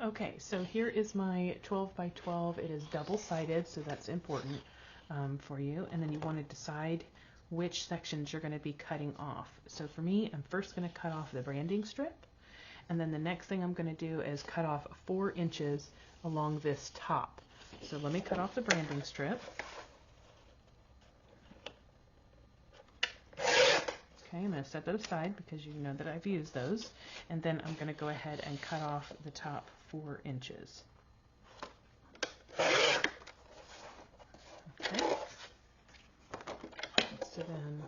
Okay, so here is my 12 by 12. It is double-sided, so that's important for you. And then you want to decide which sections you're going to be cutting off. So for me, I'm first going to cut off the branding strip. And then the next thing I'm going to do is cut off 4 inches along this top. So let me cut off the branding strip. Okay, I'm going to set that aside because you know that I've used those. And then I'm going to go ahead and cut off the top 4 inches. Okay. So then,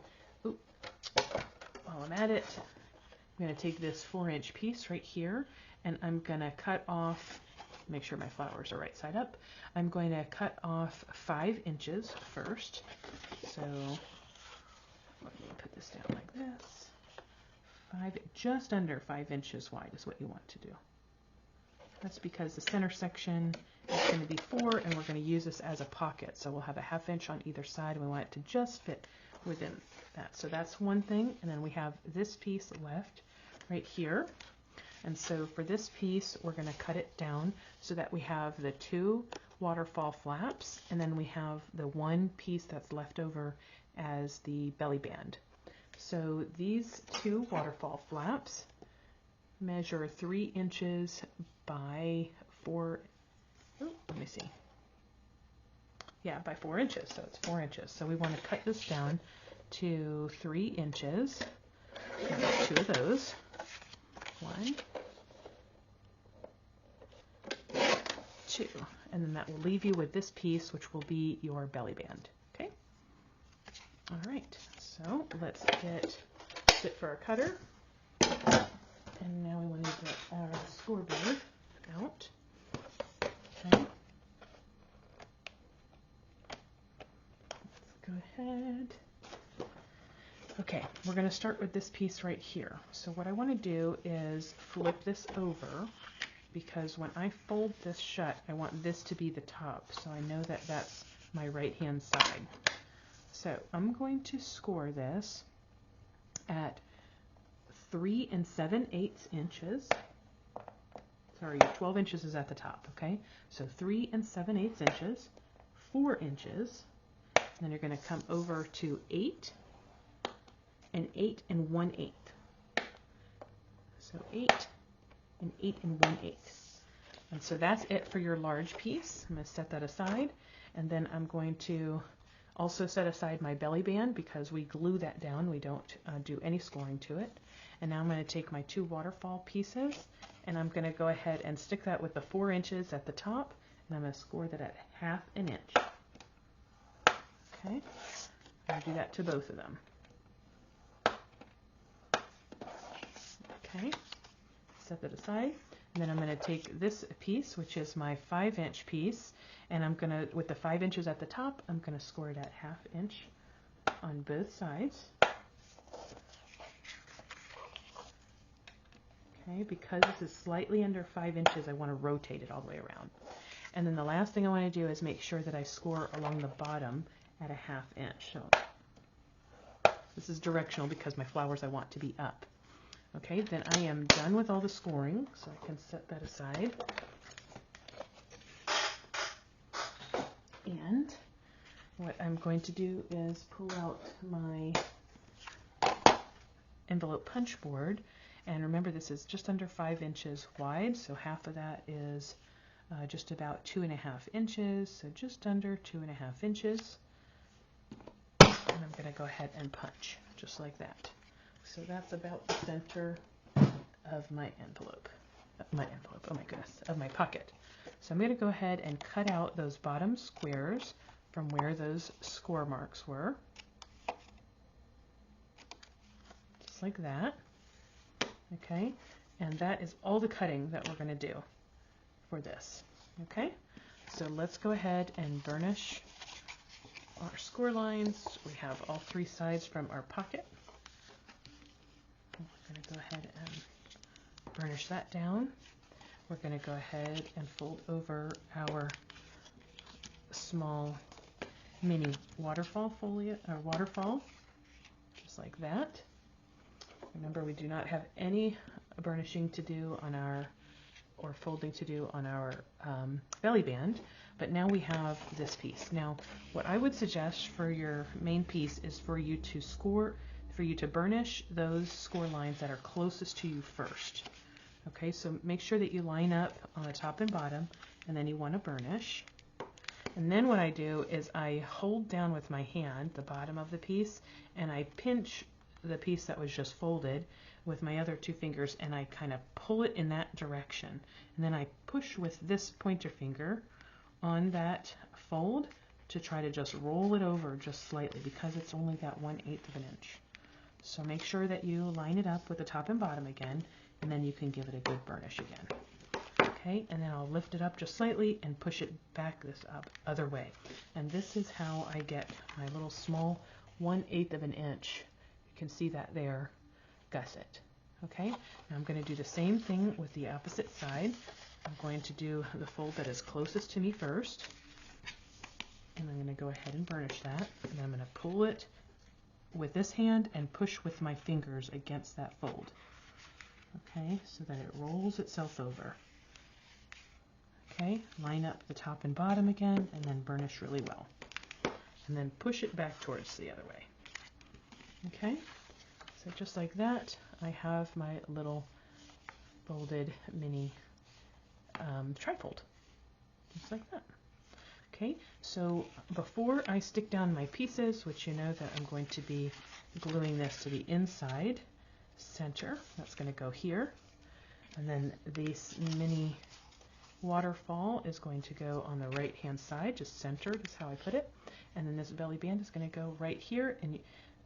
while I'm at it, I'm going to take this 4-inch piece right here, and I'm going to cut off, make sure my flowers are right side up. I'm going to cut off 5 inches first. So let me put this down like this. Just under 5 inches wide is what you want to do. That's because the center section is going to be 4, and we're going to use this as a pocket. So we'll have a 1/2 inch on either side, and we want it to just fit within that. So that's one thing, and then we have this piece left right here. And so for this piece, we're going to cut it down so that we have the 2 waterfall flaps, and then we have the 1 piece that's left over as the belly band. So these 2 waterfall flaps measure 3 inches by 4, let me see. Yeah, by 4 inches, so it's 4 inches. So we want to cut this down to 3 inches. There's 2 of those. 1, 2, and then that will leave you with this piece, which will be your belly band. Okay. All right. So let's get it for our cutter, and now we want to get our scoreboard out. Okay. Let's go ahead. Okay, we're going to start with this piece right here. So what I want to do is flip this over, because when I fold this shut, I want this to be the top. So I know that that's my right-hand side. So I'm going to score this at 3 7/8 inches. Sorry, 12 inches is at the top, okay? So 3 7/8 inches, 4 inches, and then you're going to come over to 8 and 8 1/8. So 8 and 8 1/8. And so that's it for your large piece. I'm going to set that aside, and then I'm going to also set aside my belly band because we glue that down. We don't do any scoring to it. And now I'm going to take my 2 waterfall pieces, and I'm going to go ahead and stick that with the 4 inches at the top, and I'm going to score that at 1/2 inch. Okay, I'll do that to both of them. Okay, set that aside, and then I'm going to take this piece, which is my 5-inch piece, and I'm going to, with the 5 inches at the top, I'm going to score it at 1/2 inch on both sides. Okay, because this is slightly under 5 inches, I want to rotate it all the way around. And then the last thing I want to do is make sure that I score along the bottom at 1/2 inch. So this is directional because my flowers I want to be up. Okay, then I am done with all the scoring, so I can set that aside. And what I'm going to do is pull out my envelope punch board, and remember this is just under 5 inches wide, so half of that is just about 2.5 inches, so just under 2.5 inches. And I'm going to go ahead and punch just like that. So that's about the center of my envelope. Oh my goodness, of my pocket. So I'm going to go ahead and cut out those bottom squares from where those score marks were. Just like that. Okay, and that is all the cutting that we're going to do for this. Okay, so let's go ahead and burnish our score lines. We have all 3 sides from our pocket. We're going to go ahead and burnish that down. We're going to go ahead and fold over our small mini waterfall waterfall, just like that. Remember, we do not have any burnishing to do on our or folding to do on our belly band, but now we have this piece. Now, what I would suggest for your main piece is for you to burnish those score lines that are closest to you first. Okay, so make sure that you line up on the top and bottom, and then you want to burnish. And then what I do is I hold down with my hand the bottom of the piece, and I pinch the piece that was just folded with my other two fingers, and I kind of pull it in that direction. And then I push with this pointer finger on that fold to try to just roll it over just slightly, because it's only got 1/8 of an inch. So make sure that you line it up with the top and bottom again, and then you can give it a good burnish again. Okay, and then I'll lift it up just slightly and push it back this other way. And this is how I get my little small 1/8 of an inch. You can see that there, gusset. Okay, now I'm going to do the same thing with the opposite side. I'm going to do the fold that is closest to me first, and I'm going to go ahead and burnish that, and then I'm going to pull it with this hand and push with my fingers against that fold. Okay, so that it rolls itself over. Okay, line up the top and bottom again, and then burnish really well. And then push it back towards the other way. Okay, so just like that, I have my little folded mini trifold. Just like that. Okay, so before I stick down my pieces, which you know that I'm going to be gluing this to the inside center, that's going to go here. And then this mini waterfall is going to go on the right hand side, just centered is how I put it. And then this belly band is going to go right here, and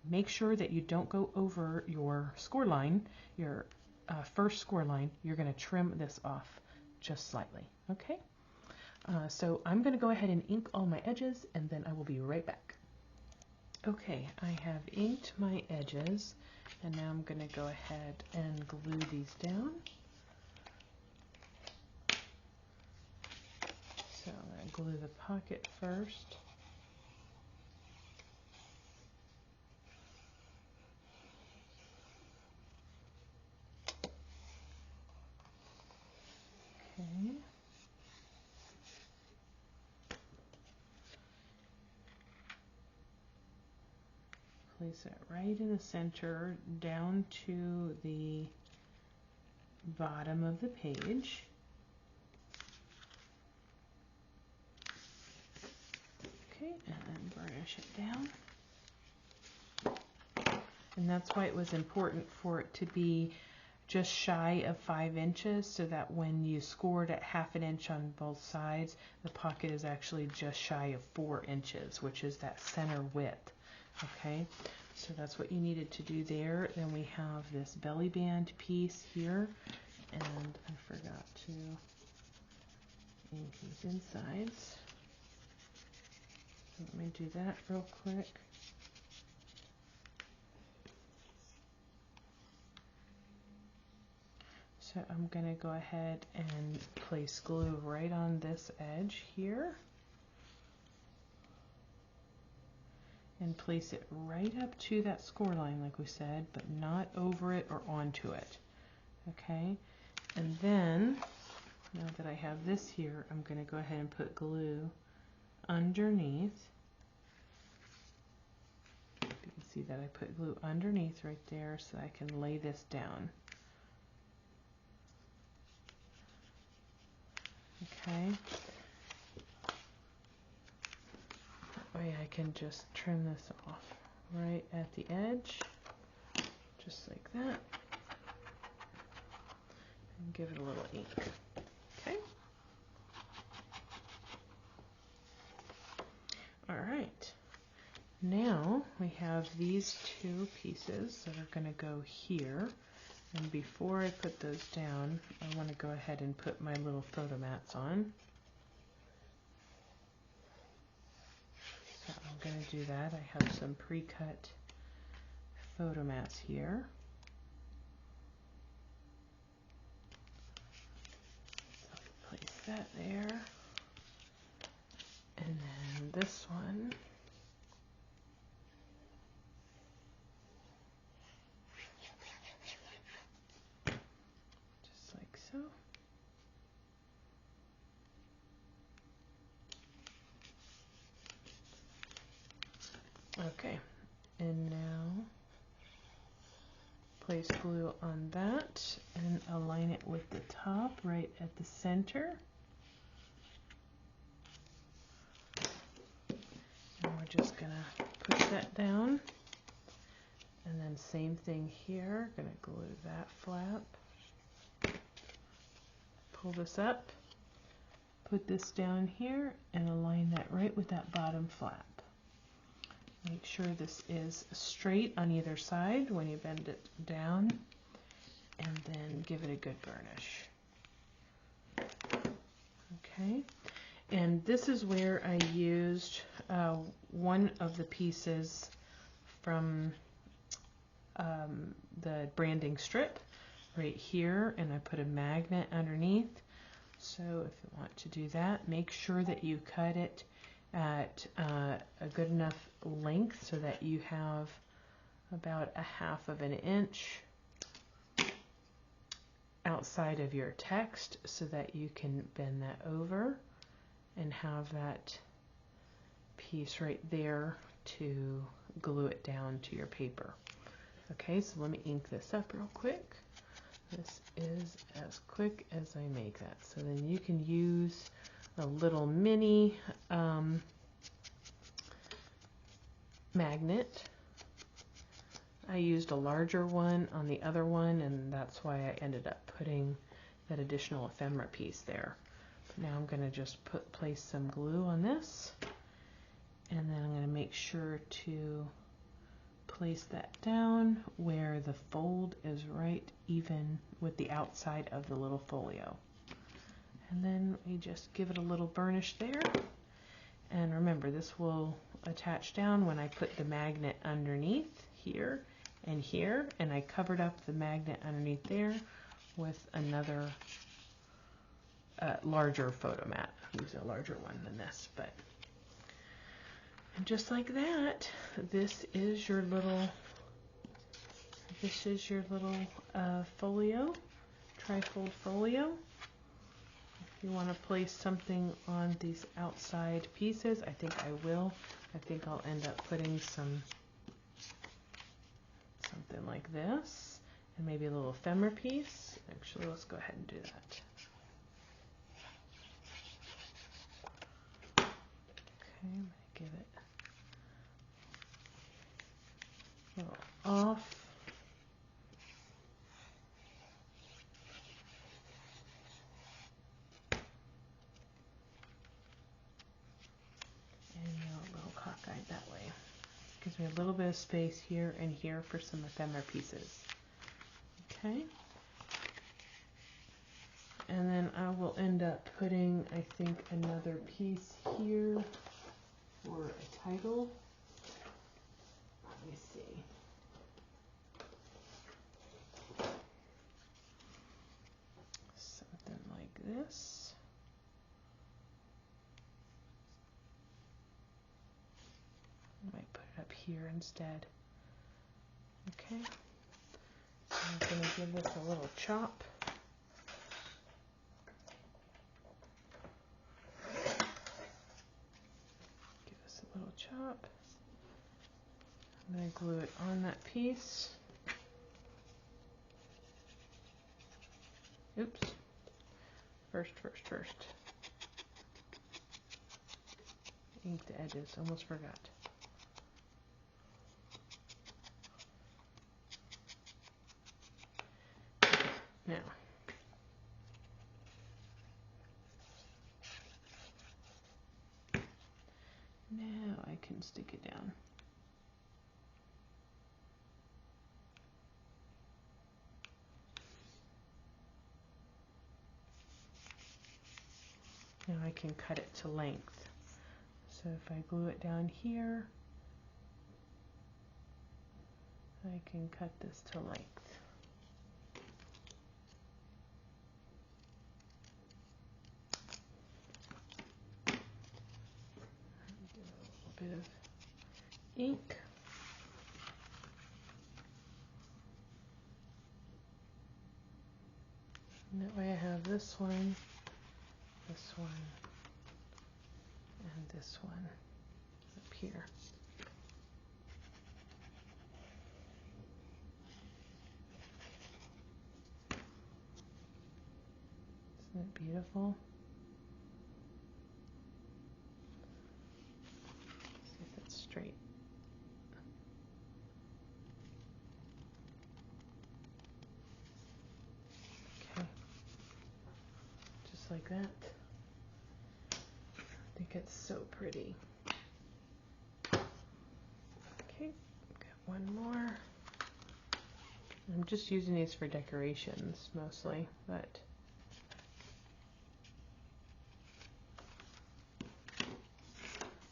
make sure that you don't go over your score line, your first score line. You're going to trim this off just slightly. Okay, so I'm going to go ahead and ink all my edges, and then I will be right back. Okay, I have inked my edges, and now I'm going to go ahead and glue these down. So I'm going to glue the pocket first. Okay. Place it right in the center down to the bottom of the page. Okay, and then burnish it down. And that's why it was important for it to be just shy of 5 inches, so that when you scored at 1/2 inch on both sides, the pocket is actually just shy of 4 inches, which is that center width. Okay, so that's what you needed to do there. Then we have this belly band piece here, and I forgot to ink these insides. So let me do that real quick. So I'm going to go ahead and place glue right on this edge here, and place it right up to that score line like we said, but not over it or onto it. Okay, and then now that I have this here, I'm going to go ahead and put glue underneath. You can see that I put glue underneath right there so I can lay this down. Okay, that way I can just trim this off right at the edge, just like that, and give it a little ink. Okay. All right. Now we have these two pieces that are going to go here. And before I put those down, I want to go ahead and put my little photo mats on. So I'm going to do that. I have some pre-cut photo mats here. So I'll place that there. And then this one. Just like so. Okay, and now place glue on that and align it with the top right at the center. And we're just gonna push that down. And then same thing here, gonna glue that flap. Pull this up, put this down here, and align that right with that bottom flap. Make sure this is straight on either side when you bend it down, and then give it a good burnish. Okay, and this is where I used one of the pieces from the branding strip right here, and I put a magnet underneath. So if you want to do that, make sure that you cut it at a good enough length so that you have about 1/2 of an inch outside of your text so that you can bend that over and have that piece right there to glue it down to your paper. Okay, so let me ink this up real quick. This is as quick as I make that. So then you can use a little mini magnet. I used a larger one on the other one, and that's why I ended up putting that additional ephemera piece there. But now I'm going to just place some glue on this, and then I'm going to make sure to place that down where the fold is right even with the outside of the little folio. And then we just give it a little burnish there. And remember, this will attach down when I put the magnet underneath here, and I covered up the magnet underneath there with another larger photo mat. Use a larger one than this, but and just like that, this is your little folio, trifold folio. If you want to place something on these outside pieces, I think I will. I think I'll end up putting something like this, and maybe a little ephemera piece. Actually, let's go ahead and do that. Okay, I'm going to give it a little off. And a little cockeyed that way. Gives me a little bit of space here and here for some ephemera pieces. Okay. And then I will end up putting, I think, another piece here for a title. Let me see. Something like this. I might put it up here instead. Okay. I'm going to give this a little chop. Give this a little chop. I'm going to glue it on that piece. Oops. First. Ink the edges, almost forgot. Now I can stick it down. Now I can cut it to length. So if I glue it down here, I can cut this to length. A little bit of ink. And that way I have this one, and this one up here. Isn't it beautiful? See if it's straight. Okay. Just like that. I think it's so pretty. Okay, got one more. I'm just using these for decorations mostly, but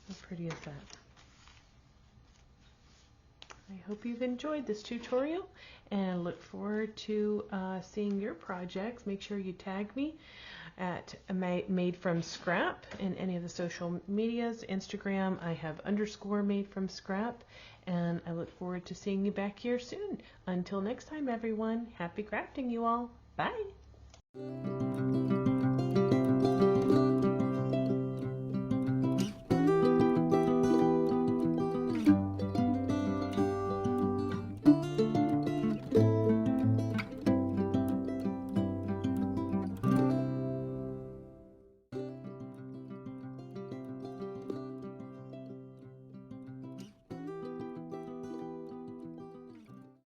how pretty is that? I hope you've enjoyed this tutorial and look forward to seeing your projects. Make sure you tag me at MadeFromScrap in any of the social medias. Instagram, I have _MadeFromScrap, and I look forward to seeing you back here soon. Until next time, everyone, happy crafting, you all. Bye.